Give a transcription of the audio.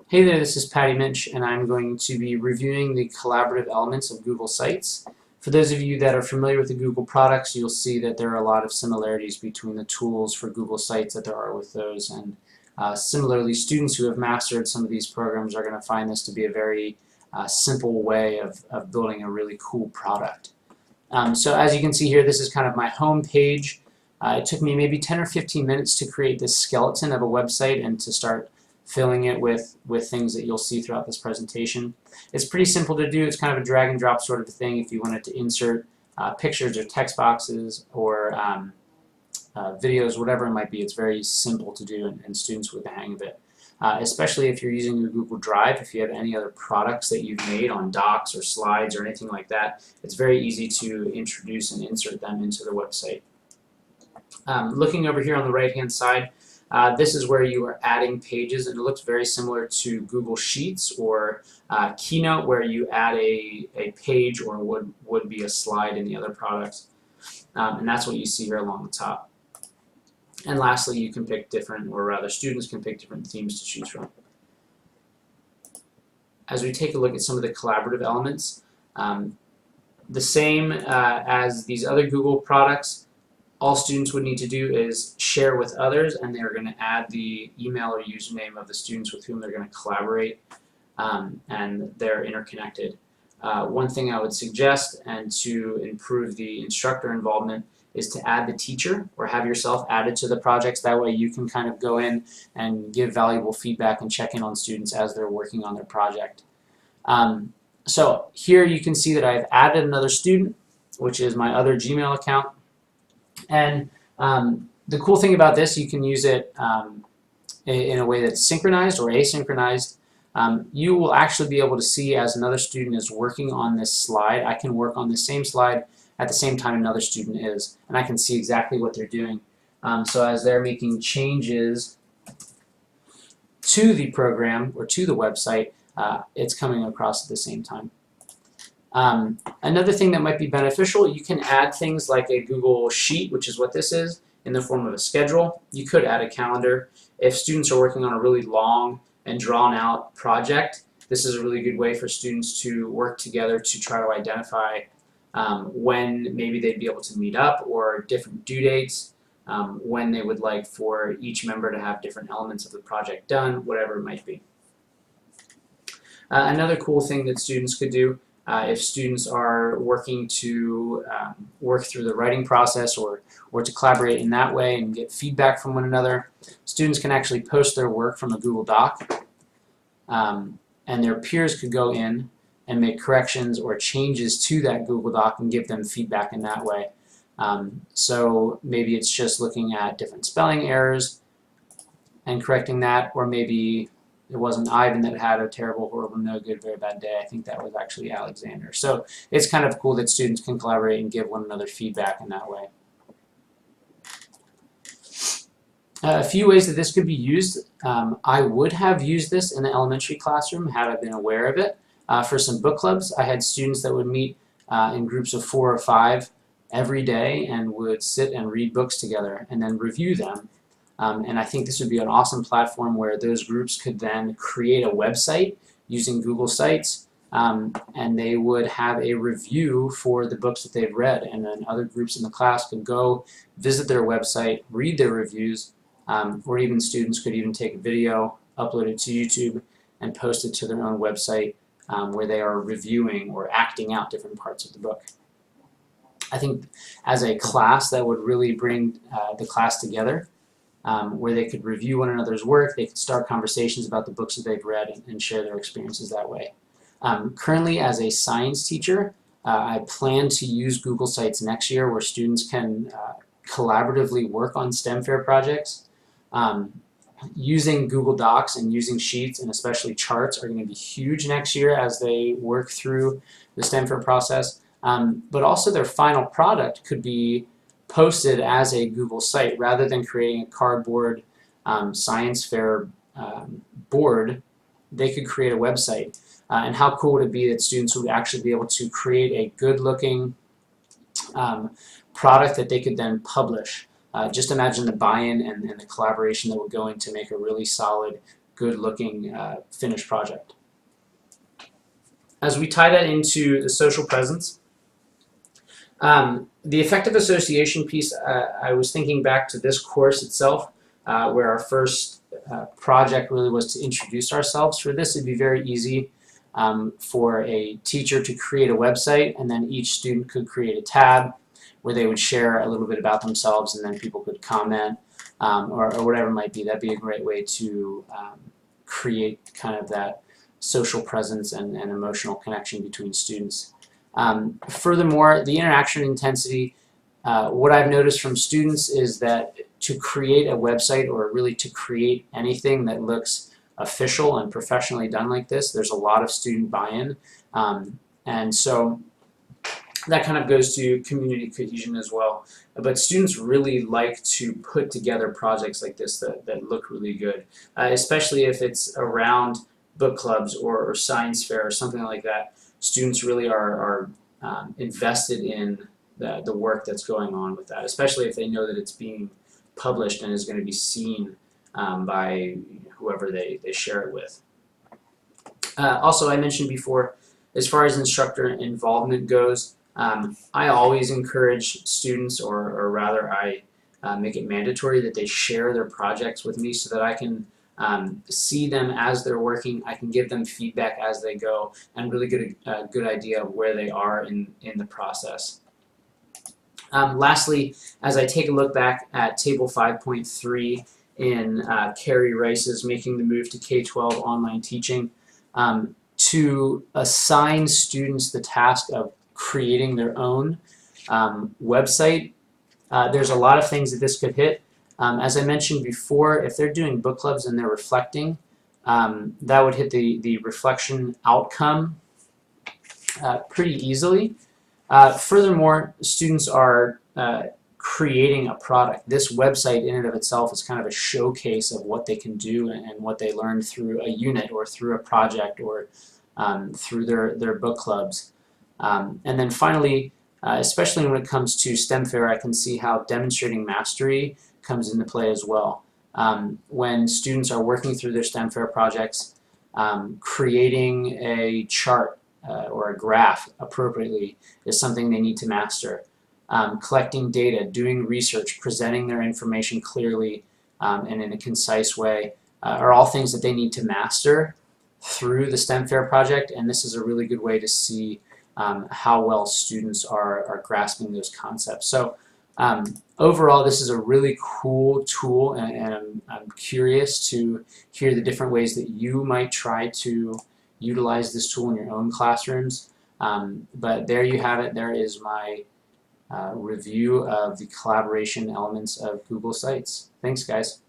Hey there, this is Patty Minch, and I'm going to be reviewing the collaborative elements of Google Sites. For those of you that are familiar with the Google products, you'll see that there are a lot of similarities between the tools for Google Sites that there are with those, and similarly, students who have mastered some of these programs are going to find this to be a very simple way of building a really cool product. So as you can see here, this is kind of my home page. It took me maybe 10 or 15 minutes to create this skeleton of a website and to start filling it with things that you'll see throughout this presentation. It's pretty simple to do. It's kind of a drag and drop sort of a thing if you wanted to insert pictures or text boxes or videos, whatever it might be. It's very simple to do, and students will get the hang of it. Especially if you're using your Google Drive, if you have any other products that you've made on docs or slides or anything like that, it's very easy to introduce and insert them into the website. Looking over here on the right-hand side, this is where you are adding pages, and it looks very similar to Google Sheets or Keynote, where you add a page or would be a slide in the other products. And that's what you see here along the top. And lastly, you can pick different, or rather students can pick different themes to choose from. As we take a look at some of the collaborative elements, the same as these other Google products, all students would need to do is share with others, and they're going to add the email or username of the students with whom they're going to collaborate, and they're interconnected. One thing I would suggest, and to improve the instructor involvement, is to add the teacher or have yourself added to the projects. That way you can kind of go in and give valuable feedback and check in on students as they're working on their project. So here you can see that I've added another student, which is my other Gmail account. And the cool thing about this, you can use it in a way that's synchronized or asynchronized. You will actually be able to see as another student is working on this slide. I can work on the same slide at the same time another student is, and I can see exactly what they're doing. So as they're making changes to the program or to the website, it's coming across at the same time. Another thing that might be beneficial, you can add things like a Google Sheet, which is what this is, in the form of a schedule. You could add a calendar. If students are working on a really long and drawn out project, this is a really good way for students to work together to try to identify when maybe they'd be able to meet up, or different due dates, when they would like for each member to have different elements of the project done, whatever it might be. Another cool thing that students could do, if students are working to work through the writing process or to collaborate in that way and get feedback from one another, students can actually post their work from a Google Doc, and their peers could go in and make corrections or changes to that Google Doc and give them feedback in that way. So maybe it's just looking at different spelling errors and correcting that, or maybe it wasn't Ivan that had a terrible, horrible, no good, very bad day. I think that was actually Alexander. So it's kind of cool that students can collaborate and give one another feedback in that way. A few ways that this could be used. I would have used this in the elementary classroom had I been aware of it. For some book clubs, I had students that would meet in groups of 4 or 5 every day and would sit and read books together and then review them. And I think this would be an awesome platform where those groups could then create a website using Google Sites, and they would have a review for the books that they've read, and then other groups in the class could go visit their website, read their reviews, or even students could even take a video, upload it to YouTube, and post it to their own website where they are reviewing or acting out different parts of the book. I think as a class that would really bring the class together, where they could review one another's work, they could start conversations about the books that they've read and share their experiences that way. Currently, as a science teacher, I plan to use Google Sites next year where students can collaboratively work on STEM fair projects. Using Google Docs and using Sheets and especially charts are going to be huge next year as they work through the STEM fair process. But also their final product could be posted as a Google site rather than creating a cardboard science fair board. They could create a website. And how cool would it be that students would actually be able to create a good looking product that they could then publish. Just imagine the buy-in and the collaboration that would go in to make a really solid, good looking finished project. As we tie that into the social presence, the effective association piece, I was thinking back to this course itself, where our first project really was to introduce ourselves. For this, it'd be very easy for a teacher to create a website, and then each student could create a tab where they would share a little bit about themselves, and then people could comment or whatever it might be. That'd be a great way to create kind of that social presence and emotional connection between students. Furthermore, the interaction intensity, what I've noticed from students is that to create a website, or really to create anything that looks official and professionally done like this, there's a lot of student buy-in, and so that kind of goes to community cohesion as well. But students really like to put together projects like this that look really good, especially if it's around book clubs or science fair or something like that. Students really are invested in the work that's going on with that, especially if they know that it's being published and is going to be seen by whoever they share it with. Also, I mentioned before, as far as instructor involvement goes, I always encourage students, or rather I make it mandatory that they share their projects with me so that I can see them as they're working. I can give them feedback as they go and really get a good idea of where they are in the process. Lastly, as I take a look back at Table 5.3 in Carrie Rice's Making the Move to K-12 Online Teaching, to assign students the task of creating their own website, there's a lot of things that this could hit. As I mentioned before, if they're doing book clubs and they're reflecting, that would hit the reflection outcome pretty easily. Furthermore, students are creating a product. This website in and of itself is kind of a showcase of what they can do and what they learned through a unit or through a project or through their book clubs. And then finally, especially when it comes to STEM Fair, I can see how demonstrating mastery comes into play as well. When students are working through their STEM Fair projects, creating a chart or a graph appropriately is something they need to master. Collecting data, doing research, presenting their information clearly and in a concise way are all things that they need to master through the STEM Fair project, and this is a really good way to see how well students are grasping those concepts. So overall, this is a really cool tool, and I'm curious to hear the different ways that you might try to utilize this tool in your own classrooms. But there you have it. There is my review of the collaboration elements of Google Sites. Thanks, guys.